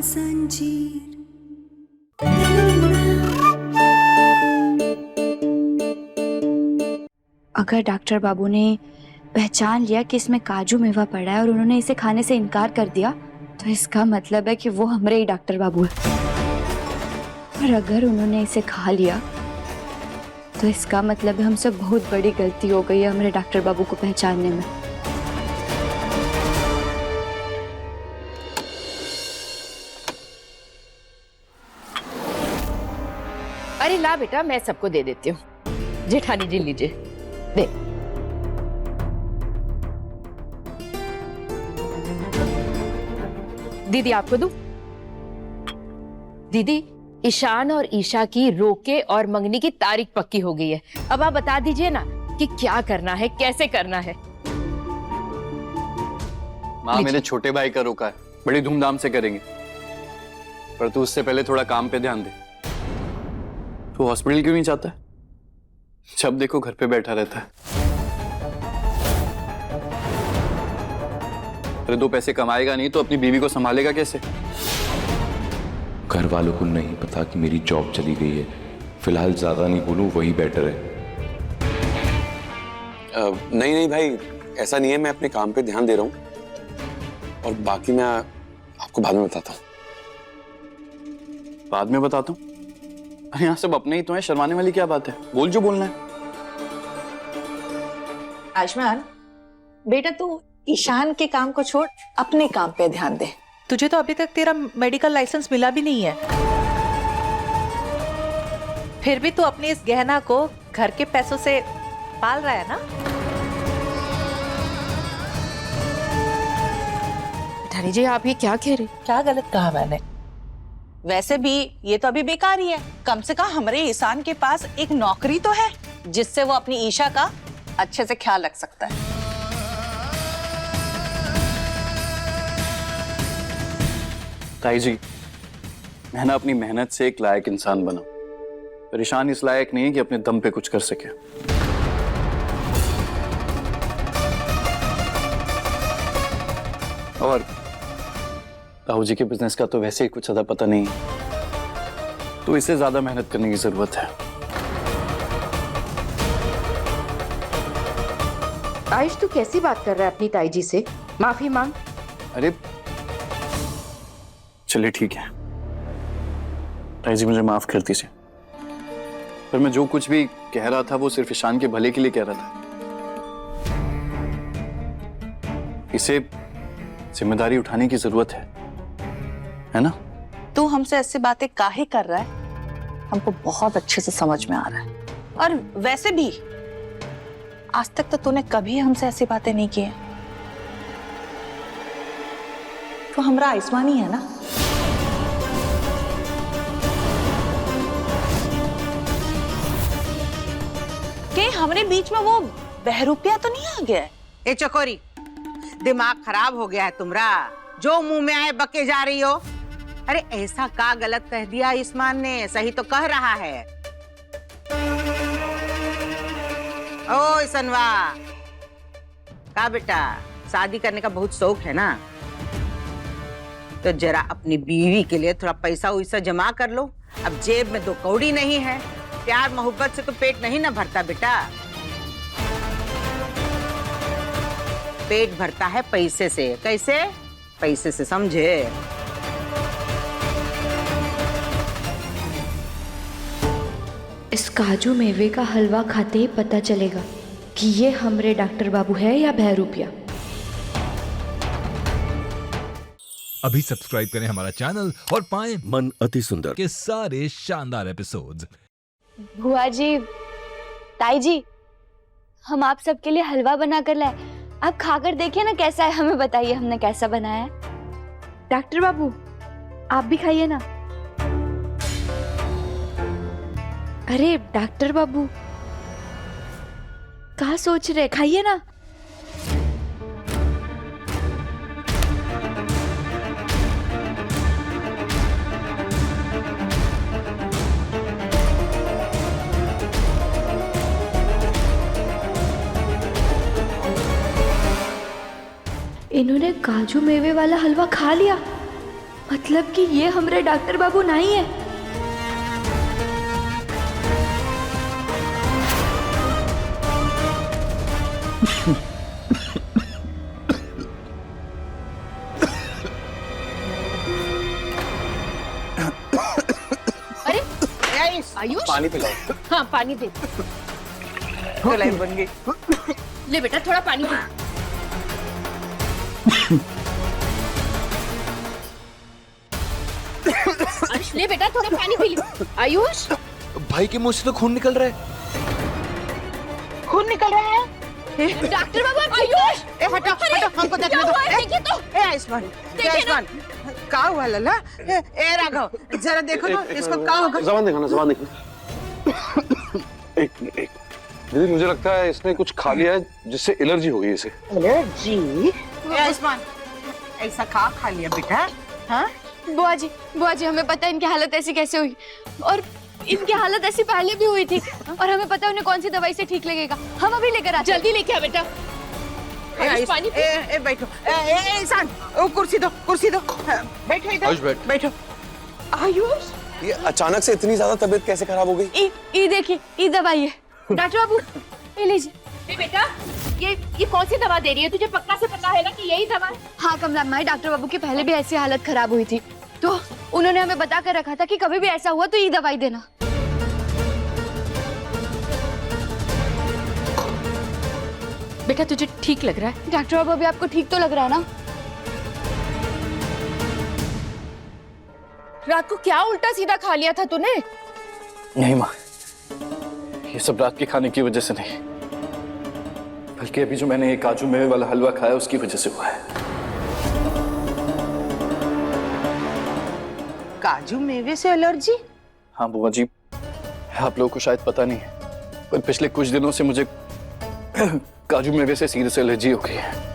संजीर। अगर डॉक्टर बाबू ने पहचान लिया कि इसमें काजू मेवा पड़ा है और उन्होंने इसे खाने से इनकार कर दिया, तो इसका मतलब है कि वो हमारे ही डॉक्टर बाबू है। और अगर उन्होंने इसे खा लिया तो इसका मतलब है हमसे बहुत बड़ी गलती हो गई है हमारे डॉक्टर बाबू को पहचानने में। अरे ला बेटा, मैं सबको दे देती हूँ। जेठानी जी लीजिए, दे। दीदी आपको दूं? दीदी, ईशान और ईशा की रोके और मंगनी की तारीख पक्की हो गई है। अब आप बता दीजिए ना कि क्या करना है, कैसे करना है। माँ, मेरे छोटे भाई का रोका है, बड़ी धूमधाम से करेंगे, पर तू उससे पहले थोड़ा काम पे ध्यान दे। तू हॉस्पिटल क्यों नहीं जाता है? जब देखो घर पे बैठा रहता है। अरे दो पैसे कमाएगा नहीं तो अपनी बीवी को संभालेगा कैसे? घर वालों को नहीं पता कि मेरी जॉब चली गई है। फिलहाल ज्यादा नहीं बोलूं, वही बेटर है। नहीं नहीं भाई, ऐसा नहीं है। मैं अपने काम पे ध्यान दे रहा हूँ और बाकी मैं आपको बाद में बताता हूँ। बाद में बताता हूँ? अरे यहाँ सब अपने ही तो हैं, शर्माने वाली क्या बात है? बोल जो बोलना है। आयुष्मान बेटा, तू ईशान के काम को छोड़ अपने काम पे ध्यान दे। तुझे तो अभी तक तेरा मेडिकल लाइसेंस मिला भी नहीं है, फिर भी तू अपने इस गहना को घर के पैसों से पाल रहा है ना? जेठानी जी, आप ये क्या कह रहे? क्या गलत कहा मैंने? वैसे भी ये तो अभी बेकार ही है। कम से कम हमारे ईशान के पास एक नौकरी तो है जिससे वो अपनी ईशा का अच्छे से ख्याल रख सकता है। ताई जी, मैं ना अपनी मेहनत से एक लायक इंसान बना, परेशान इस लायक नहीं है कि अपने दम पे कुछ कर सके। और ताऊ जी के बिजनेस का तो वैसे ही कुछ ज्यादा पता नहीं है, तो इसे ज्यादा मेहनत करने की जरूरत है। आयुष, तू कैसी बात कर रहा है अपनी ताई जी से? माफी मांग। अरे चलिए ठीक है ताई जी, मुझे माफ कर दीजिए, पर मैं जो कुछ भी कह रहा था वो सिर्फ ईशान के भले के लिए कह रहा था। इसे जिम्मेदारी उठाने की जरूरत है ना? तू हमसे ऐसी बातें काहे कर रहा है, हमको बहुत अच्छे से समझ में आ रहा है। और वैसे भी आज तक तो तूने कभी हमसे ऐसी बातें नहीं की है। तो हमारा आयुष्मान ही है ना। के हमारे बीच में वो बहरूपिया तो नहीं आ गया है? ए चकोरी, दिमाग खराब हो गया है तुम्हारा? जो मुंह में आए बके जा रही हो। अरे ऐसा का गलत कह दिया आयुष्मान ने? सही तो कह रहा है। ओ सनवा, का बेटा, शादी करने का बहुत शौक है ना? तो जरा अपनी बीवी के लिए थोड़ा पैसा वैसा जमा कर लो। अब जेब में 2 कौड़ी नहीं है। प्यार मोहब्बत से तो पेट नहीं ना भरता बेटा। पेट भरता है पैसे से। कैसे? पैसे से, समझे? इस काजू मेवे का हलवा खाते ही पता चलेगा कि ये हमरे डॉक्टर बाबू है या बहरूपिया। अभी सब्सक्राइब करें हमारा चैनल और पाएं मन अति सुंदर के सारे शानदार एपिसोड्स। बुआ जी, ताई जी, हम आप सबके लिए हलवा बना कर लाए, आप खाकर देखिए ना कैसा है, हमें बताइए हमने कैसा बनाया है। डॉक्टर बाबू, आप भी खाइए ना। अरे डॉक्टर बाबू, क्या सोच रहे, खाइए ना। इन्होंने काजू मेवे वाला हलवा खा लिया मतलब कि ये हमारे डॉक्टर बाबू नहीं है। अरे आयुष, पानी पिलाओ। हाँ पानी दे। गलाई बन गई। ले बेटा थोड़ा पानी दे। आयुष ले बेटा थोड़ा पानी पी ले। आयुष भाई के मुंह से तो खून निकल रहा है। खून निकल रहा है। डॉक्टर बाबू आयुष ए हटो हटो, हमको देखने दो। देखिए तो ए आयुष्मान, ए आयुष्मान, का हुआ लला? ए राघव, जरा देखो तो इसको का होगा। जबान दिखाना, जबान दिखाना। एक मिनट, एक दीदी, मुझे लगता है इसने कुछ खा लिया है जिससे एलर्जी हो गई इसे। एलर्जी? ए आयुष्मान, ऐसा खा लिया बेटा? हाँ बुआ जी हमें पता है इनकी हालत ऐसी कैसे हुई, और इनकी हालत ऐसी पहले भी हुई थी, और हमें पता है उन्हें कौन सी दवाई से ठीक लगेगा। हम अभी लेकर आते। जल्दी लेके आ बेटा। आयुष पानी पी। ए बैठो। ए इंसान, ओ कुर्सी दो। बैठो इधर। आयुष बैठ। बैठो। आयुष ये अचानक से इतनी ज्यादा तबीयत कैसे खराब हो गई? ये देखिए, ये दवाई है। डॉक्टर बाबू ये लीजिए। बेटा ये कौन सी दवा दे रही है? तुझे पक्का से पता है ना कि यही दवा है? हाँ कमला माई, डॉक्टर बाबू की पहले भी ऐसी हालत खराब हुई थी, तो उन्होंने हमें बता कर रखा था कि कभी भी ऐसा हुआ तो ये दवाई देना। बेटा तुझे ठीक लग रहा है? डॉक्टर बाबू अभी आपको ठीक तो लग रहा है ना? रात को क्या उल्टा सीधा खा लिया था तूने? नहीं माँ, ये सब रात के खाने की वजह से नहीं, बल्कि अभी जो मैंने ये काजू मेवे वाला हलवा खाया उसकी वजह से हुआ है। काजू मेवे से एलर्जी? हाँ बुआ जी, आप लोगों को शायद पता नहीं है, पर पिछले कुछ दिनों से मुझे काजू मेवे से सीरियस एलर्जी हो गई है।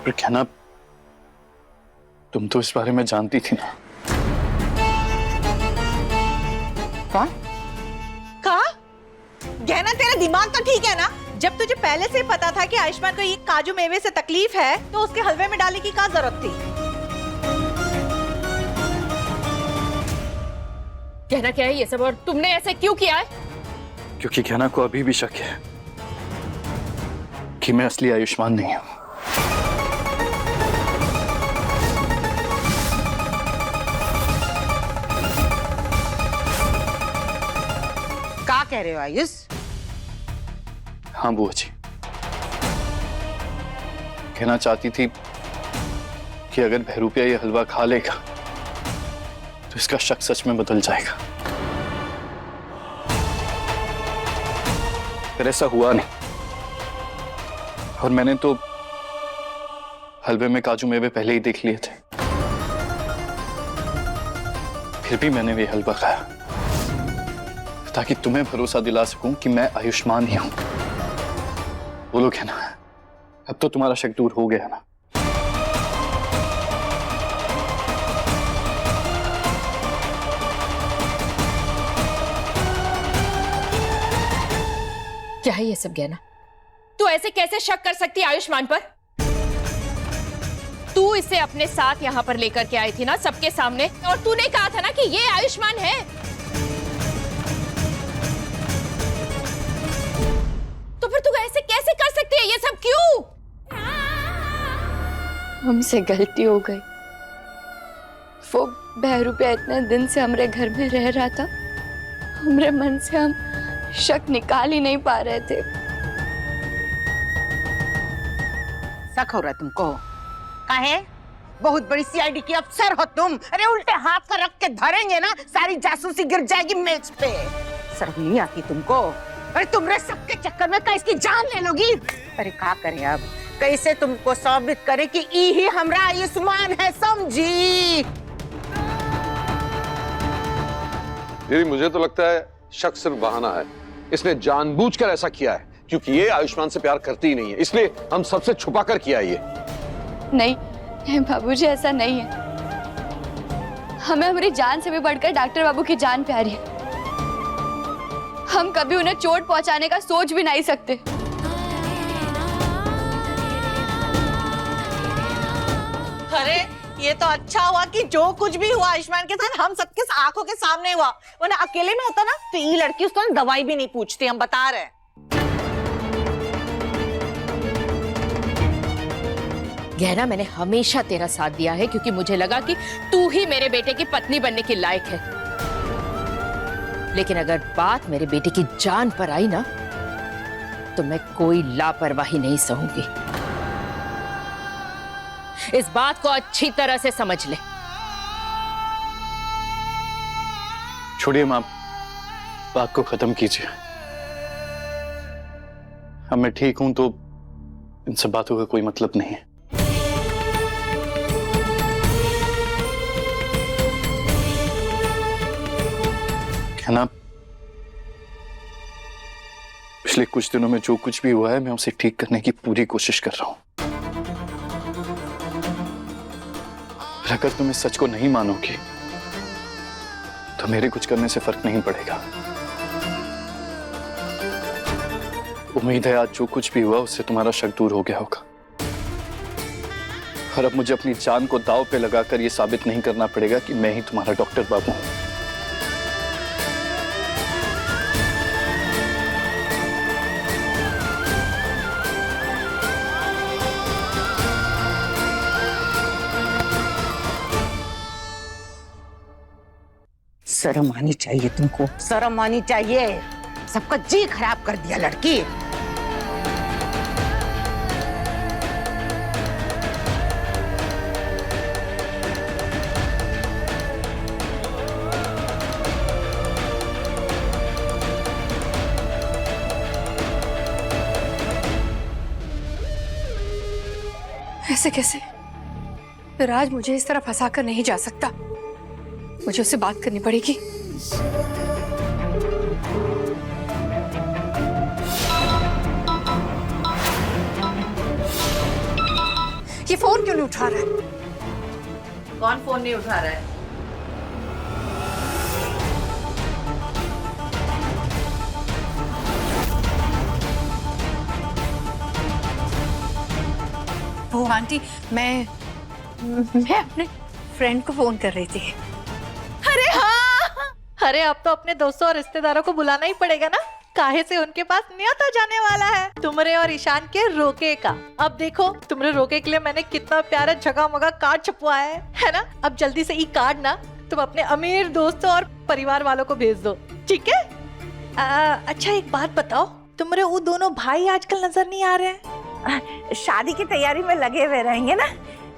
पर क्या ना, तुम तो इस बारे में जानती थी ना? कौन? का? गहना तेरा दिमाग तो ठीक है ना? जब तुझे पहले से ही पता था कि आयुष्मान को ये काजू मेवे से तकलीफ है, तो उसके हलवे में डालने की क्या जरूरत थी? कहना क्या है ये सब, और तुमने ऐसे क्यों किया है? क्योंकि कहना को अभी भी शक है कि मैं असली आयुष्मान नहीं हूं। क्या कह रहे हो आयुष? हाँ बुआ जी, कहना चाहती थी कि अगर बहरूपिया ये हलवा खा लेगा तो इसका शक सच में बदल जाएगा। पर ऐसा हुआ नहीं, और मैंने तो हलवे में काजू मेवे पहले ही देख लिए थे, फिर भी मैंने ये हलवा खाया ताकि तुम्हें भरोसा दिला सकूं कि मैं आयुष्मान ही हूं। बोलो क्या ना, अब तो तुम्हारा शक दूर हो गया ना? क्या है ये सब गहना? तू ऐसे कैसे शक कर सकती है आयुष्मान पर? तू इसे अपने साथ यहाँ पर लेकर के आई थी ना सबके सामने, और तूने कहा था ना कि ये आयुष्मान है। तो फिर तू ऐसे कैसे कर सकती है ये सब? क्यों? हमसे गलती हो गई। वो बहरूपिया इतने दिन से हमारे घर में रह रहा था, हमारे मन से हम शक निकाल ही नहीं पा रहे थे। शक हो रहा है तुमको? काहे? बहुत बड़ी सीआईडी की अफसर हो तुम। अरे उल्टे हाथ का रख के धरेंगे ना, सारी जासूसी गिर जाएगी मेज पे। शर्म नहीं आती तुमको? अरे तुमरे सबके चक्कर में का इसकी जान ले लोगी? अरे क्या करें अब? कैसे तुमको साबित करे कि यही हमरा आयुष्मान है, समझी? दीदी, मुझे तो लगता है शक सिर्फ बहाना है। इसने जानबूझकर ऐसा किया है क्योंकि ये आयुष्मान से प्यार करती ही नहीं है, इसलिए हम सबसे छुपा कर किया ये। नहीं बाबूजी, ऐसा नहीं है। हमें हमारी जान से भी बढ़कर डॉक्टर बाबू की जान प्यारी है। हम कभी उन्हें चोट पहुंचाने का सोच भी नहीं सकते। अरे ये तो अच्छा हुआ कि जो कुछ भी हुआ आयुष्मान के साथ हम सबके आंखों के सामने हुआ, वरना अकेले में होता ना तो ये लड़की उसको दवाई भी नहीं पूछती। हम बता रहे हैं। गहना, मैंने हमेशा तेरा साथ दिया है क्योंकि मुझे लगा कि तू ही मेरे बेटे की पत्नी बनने के लायक है। लेकिन अगर बात मेरे बेटे की जान पर आई ना तो मैं कोई लापरवाही नहीं सहूंगी। इस बात को अच्छी तरह से समझ ले। छोड़िए मां, बात को खत्म कीजिए। अब मैं ठीक हूं तो इन सब बातों का कोई मतलब नहीं है। कहना, पिछले कुछ दिनों में जो कुछ भी हुआ है मैं उसे ठीक करने की पूरी कोशिश कर रहा हूं। अगर तुम इस सच को नहीं मानोगी तो मेरे कुछ करने से फर्क नहीं पड़ेगा। उम्मीद है आज जो कुछ भी हुआ उससे तुम्हारा शक दूर हो गया होगा और अब मुझे अपनी जान को दांव पे लगाकर यह साबित नहीं करना पड़ेगा कि मैं ही तुम्हारा डॉक्टर बाबू हूं। शर्म आनी चाहिए तुमको, शर्म आनी चाहिए। सबका जी खराब कर दिया लड़की। ऐसे कैसे? विराज मुझे इस तरह फंसा कर नहीं जा सकता। मुझे उससे बात करनी पड़ेगी। ये फोन क्यों नहीं उठा रहा है? कौन फोन नहीं उठा रहा है? वो आंटी, मैं अपने फ्रेंड को फोन कर रही थी। अरे हाँ, अरे अब तो अपने दोस्तों और रिश्तेदारों को बुलाना ही पड़ेगा ना। काहे से उनके पास न्योता जाने वाला है तुमरे और ईशान के रोके का। अब देखो तुमरे रोके के लिए मैंने कितना प्यारा जगह-मगा कार्ड छपवाया है ना। अब जल्दी से ये कार्ड ना तुम अपने अमीर दोस्तों और परिवार वालों को भेज दो, ठीक है? अच्छा एक बात बताओ, तुमरे वो दोनों भाई आजकल नजर नहीं आ रहे हैं? शादी की तैयारी में लगे हुए रहेंगे ना,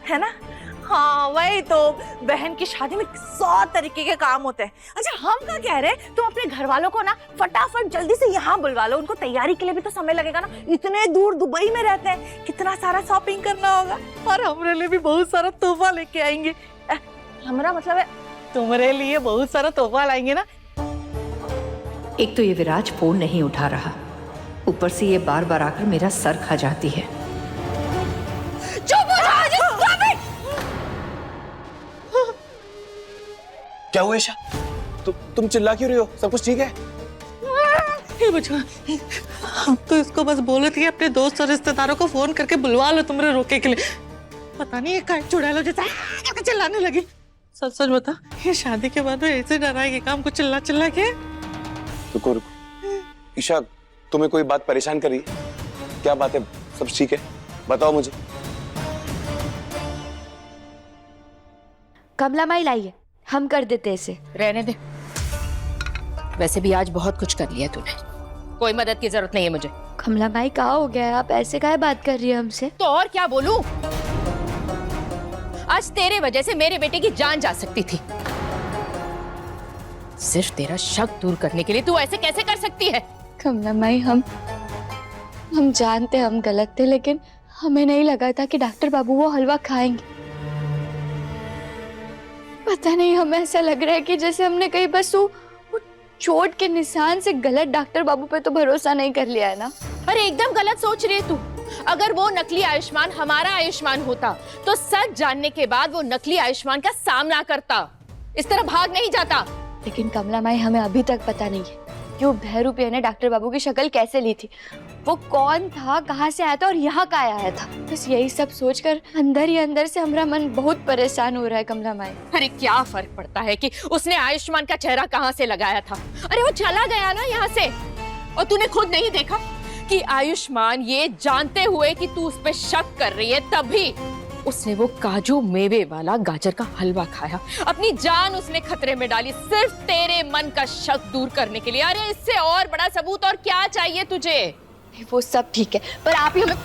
है ना? हाँ वही तो, बहन की शादी में 100 तरीके के काम होते हैं। अच्छा हम क्या कह रहे हैं, तुम अपने घर वालों को ना फटाफट जल्दी से यहाँ बुलवा लो। उनको तैयारी के लिए भी तो समय लगेगा ना, इतने दूर दुबई में रहते हैं, कितना सारा शॉपिंग करना होगा। और हमारे लिए भी बहुत सारा तोहफा लेके आएंगे। हमारा मतलब है तुम्हारे लिए बहुत सारा तोहफा लाएंगे ना। एक तो ये विराज फोन नहीं उठा रहा, ऊपर से ये बार बार आकर मेरा सर खा जाती है। क्या हुआ ईशा? तुम चिल्ला क्यों रही हो? सब कुछ ठीक है? हे बच्चा, हम तो इसको बस बोले थे अपने दोस्त और रिश्तेदारों को फोन करके बुलवा लो तुमरे रोके के लिए। पता नहीं ये काहे चुड़ैल जैसा करके चिल्लाने लगी। सच सच बता, ये शादी के बाद ऐसे डराएगी काम को चिल्ला चिल्ला के? रुको रुको ईशा, तुम्हें कोई बात परेशान कर रही है? क्या बात है? सब ठीक है? बताओ मुझे। कमला माई लाइए, हम कर देते इसे। रहने दे, वैसे भी आज बहुत कुछ कर लिया तूने, कोई मदद की जरूरत नहीं है मुझे। कमला माई कहाँ हो गया है? आप ऐसे काहे बात कर रही है हमसे? तो और क्या बोलूं? आज तेरे वजह से मेरे बेटे की जान जा सकती थी। सिर्फ तेरा शक दूर करने के लिए तू ऐसे कैसे कर सकती है? कमला माई, हम जानते हम गलत थे, लेकिन हमें नहीं लगा था कि डॉक्टर बाबू वो हलवा खाएंगे। पता नहीं, हमें ऐसा लग रहा है कि जैसे हमने कहीं बस वो चोट के निशान से गलत डॉक्टर बाबू पे तो भरोसा नहीं कर लिया है ना। अरे एकदम गलत सोच रही है तू। अगर वो नकली आयुष्मान हमारा आयुष्मान होता तो सच जानने के बाद वो नकली आयुष्मान का सामना करता, इस तरह भाग नहीं जाता। लेकिन कमला माई, हमें अभी तक पता नहीं है कि वो भैरूपिया ने डॉक्टर बाबू की शक्ल कैसे ली थी, वो कौन था, कहाँ से आया था और यहाँ का आया था। बस यही सब सोचकर अंदर ही अंदर से हमारा मन बहुत परेशान हो रहा है कमला माई। अरे क्या फर्क पड़ता है कि उसने आयुष्मान का चेहरा कहाँ से लगाया था? अरे वो चला गया ना यहाँ से, और तूने खुद नहीं देखा कि आयुष्मान ये जानते हुए कि तू उस पे शक कर रही है, तभी उसने वो काजू मेवे वाला गाजर का हलवा खाया। अपनी जान उसने खतरे में डाली सिर्फ तेरे मन का शक दूर करने के लिए। अरे इससे और बड़ा सबूत और क्या चाहिए तुझे? वो सब ठीक है, पर आप ही हमें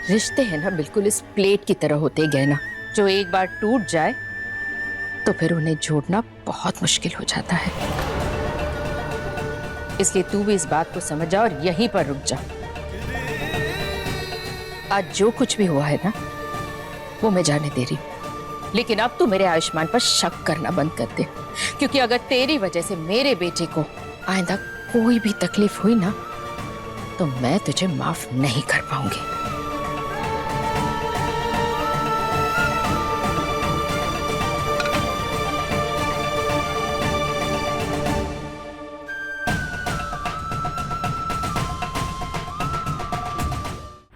रिश्ते हैं ना बिल्कुल इस प्लेट की तरह होते गए ना, जो एक बार टूट जाए तो फिर उन्हें जोड़ना बहुत मुश्किल हो जाता है। इसलिए तू भी इस बात को समझ जा और यहीं पर रुक जा। आज जो कुछ भी हुआ है ना, वो मैं जाने दे रही हूं, लेकिन अब तू मेरे आयुष्मान पर शक करना बंद कर दे, क्योंकि अगर तेरी वजह से मेरे बेटे को आइंदा कोई भी तकलीफ हुई ना, तो मैं तुझे माफ नहीं कर पाऊंगी।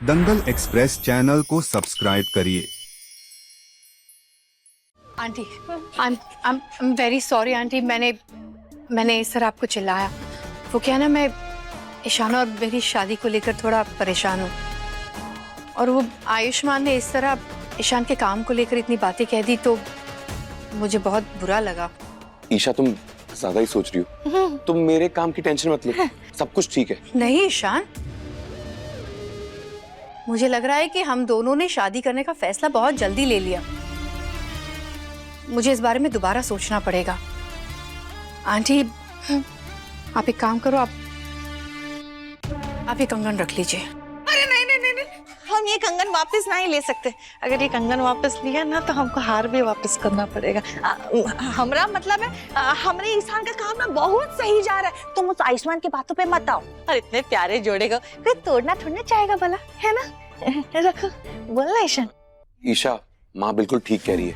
दंगल एक्सप्रेस चैनल को सब्सक्राइब करिए। Aunty, I am very sorry aunty, मैंने इस तरह आपको चिल्लाया। वो क्या ना, मैं ईशान और मेरी शादी को लेकर थोड़ा परेशान हूँ, और वो आयुष्मान ने इस तरह ईशान के काम को लेकर इतनी बातें कह दी तो मुझे बहुत बुरा लगा। ईशा तुम ज्यादा ही सोच रही हो। तुम मेरे काम की टेंशन मत लो, सब कुछ ठीक है। नहीं ईशान, मुझे लग रहा है कि हम दोनों ने शादी करने का फैसला बहुत जल्दी ले लिया। मुझे इस बारे में दोबारा सोचना पड़ेगा। आंटी, आप एक काम करो, आप ये कंगन रख लीजिए। अरे नहीं नहीं नहीं नहीं, हम ये कंगन वापस नहीं ले सकते। अगर ये कंगन वापस लिया ना तो हमको हार भी वापस करना पड़ेगा। हमरा मतलब है, हमरे इंसान का काम ना बहुत सही जा रहा है। तुम उस आयुष्मान की बातों पे मत आओ। और इतने प्यारे जोड़े को कोई तोड़ना थोड़ना चाहेगा भला, है ना? रखो, बोल ना ईशान। ईशा, माँ बिल्कुल ठीक कह रही है।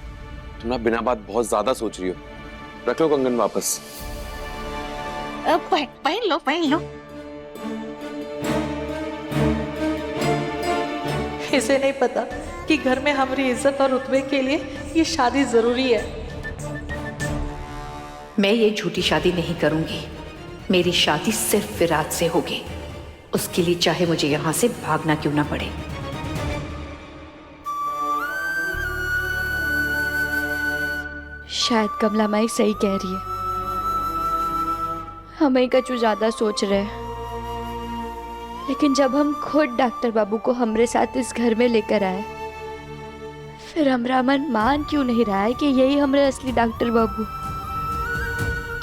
तुम ना बिना बात बहुत ज्यादा सोच रही हो। रख लो कंगन वापस। पहन लो पहन लो। इसे नहीं पता कि घर में हमारी इज्जत और रुतबे के लिए ये शादी जरूरी है। मैं ये झूठी शादी नहीं करूंगी। मेरी शादी सिर्फ विराट से होगी, उसके लिए चाहे मुझे यहां से भागना क्यों ना पड़े। शायद कमला माई सही कह रही है, हम ही कछु ज्यादा सोच रहे हैं। लेकिन जब हम खुद डॉक्टर बाबू को हमरे साथ इस घर में लेकर आए, फिर हमरा मन मान क्यों नहीं रहा है कि यही हमारे असली डॉक्टर बाबू?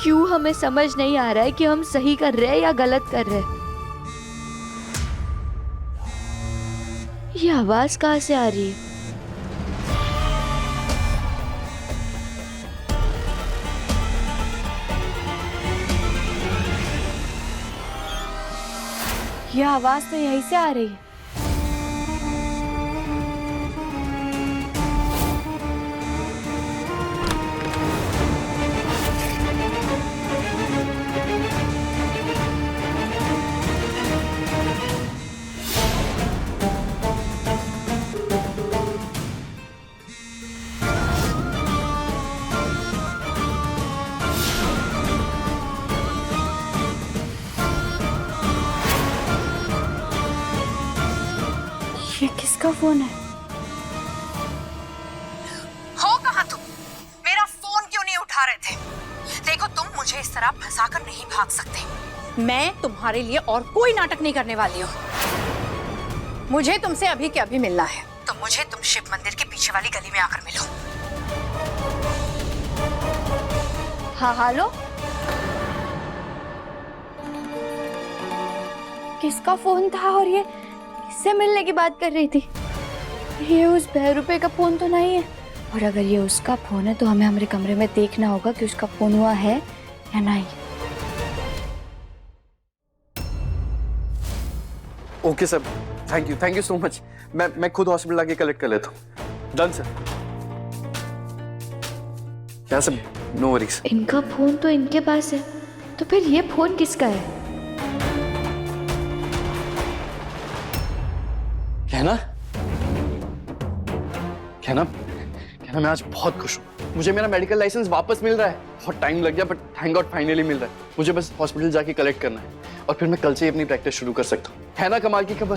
क्यों हमें समझ नहीं आ रहा है कि हम सही कर रहे हैं या गलत कर रहे हैं? ये आवाज कहाँ से आ रही है? ये आवाज तो यहीं से आ रही है। ये किसका फोन है? हो कहाँ तुम? मेरा फोन क्यों नहीं उठा रहे थे? देखो, तुम मुझे इस तरह फंसाकर नहीं भाग सकते। मैं तुम्हारे लिए और कोई नाटक नहीं करने वाली हूँ। मुझे तुमसे अभी के अभी मिलना है, तो मुझे तुम शिव मंदिर के पीछे वाली गली में आकर मिलो। हाँ, हेलो, किसका फोन था और ये किससे मिलने की बात कर रही थी? ये उस बहरूपे का फोन तो नहीं है? और अगर ये उसका फोन है तो हमें हमारे कमरे में देखना होगा कि उसका फोन हुआ है या नहीं। Okay sir, thank you so much. मैं खुद हॉस्पिटल आके कलेक्ट कर लेता हूँ। Done sir. क्या सब, नो वरीज। इनका फोन तो इनके पास है, तो फिर ये फोन किसका है? कहना मैं आज बहुत खुश हूँ। मुझे मेरा मेडिकल लाइसेंस वापस मिल रहा है। बहुत टाइम लग गया बट थैंक गॉड फाइनली मिल रहा है। मुझे बस हॉस्पिटल जाके कलेक्ट करना है और फिर मैं कल से ही अपनी प्रैक्टिस शुरू कर सकता हूँ। है ना कमाल की खबर?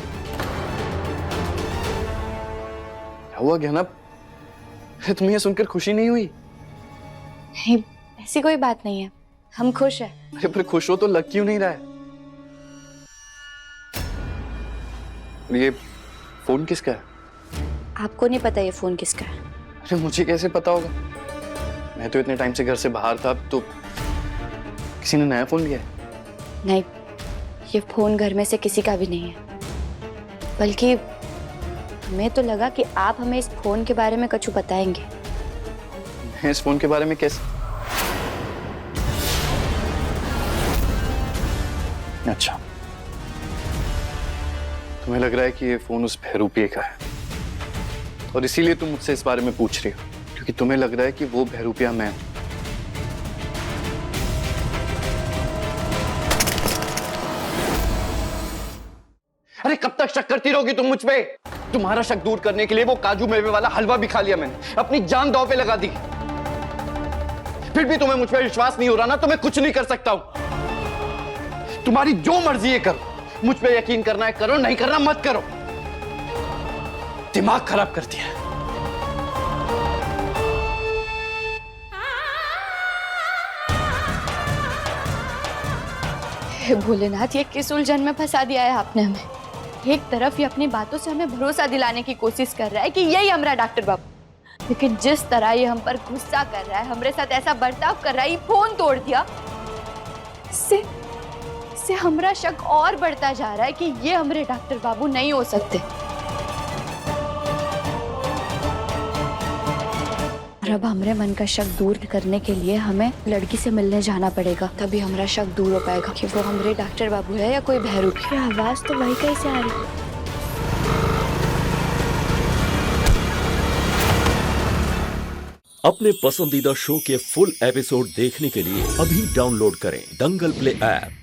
क्या हुआ गहना? तुम्हें ये सुनकर खुशी नहीं हुई? नहीं, ऐसी कोई बात नहीं है, हम खुश हैं। अरे पर खुश हो तो लग क्यों नहीं रहा है? ये फोन किसका है? आपको नहीं पता ये फोन किसका है? अरे मुझे कैसे पता होगा? मैं तो इतने टाइम से घर से बाहर था। तो किसी ने नया फोन लिया है? नहीं, ये फोन घर में से किसी का भी नहीं है। बल्कि हमें तो लगा कि आप हमें इस फोन के बारे में कुछ बताएंगे। मैं इस फोन के बारे में कैसे? अच्छा, तुम्हें लग रहा है कि ये फोन उस बहरूपिये का है और इसीलिए तुम मुझसे इस बारे में पूछ रही हो, क्योंकि तुम्हें लग रहा है कि वो बहरूपिया मैं हूं। अरे कब तक शक करती रहोगी तुम मुझ पे? तुम्हारा शक दूर करने के लिए वो काजू मेवे वाला हलवा भी खा लिया मैंने, अपनी जान दांव पे लगा दी। फिर भी तुम्हें मुझ पे विश्वास नहीं हो रहा ना, तो मैं कुछ नहीं कर सकता हूं। तुम्हारी जो मर्जी है करो, मुझ पे यकीन करना है करो, नहीं करना मत करो। दिमाग खराब कर दिया। हे भोलेनाथ, ये किस उलझन में फंसा दिया है आपने हमें। एक तरफ ये अपनी बातों से हमें भरोसा दिलाने की कोशिश कर रहा है कि यही हमारा डॉक्टर बाबू, लेकिन जिस तरह ये हम पर गुस्सा कर रहा है, हमारे साथ ऐसा बर्ताव कर रहा है, ये फोन तोड़ दिया, इससे हमारा शक और बढ़ता जा रहा है कि ये हमारे डॉक्टर बाबू नहीं हो सकते। और अब हमारे मन का शक दूर करने के लिए हमें लड़की से मिलने जाना पड़ेगा, तभी हमारा शक दूर हो पाएगा कि वो हमारे डॉक्टर बाबू है या कोई बहरूपी। आवाज तो वही कैसे आ रही है? अपने पसंदीदा शो के फुल एपिसोड देखने के लिए अभी डाउनलोड करें दंगल प्ले ऐप।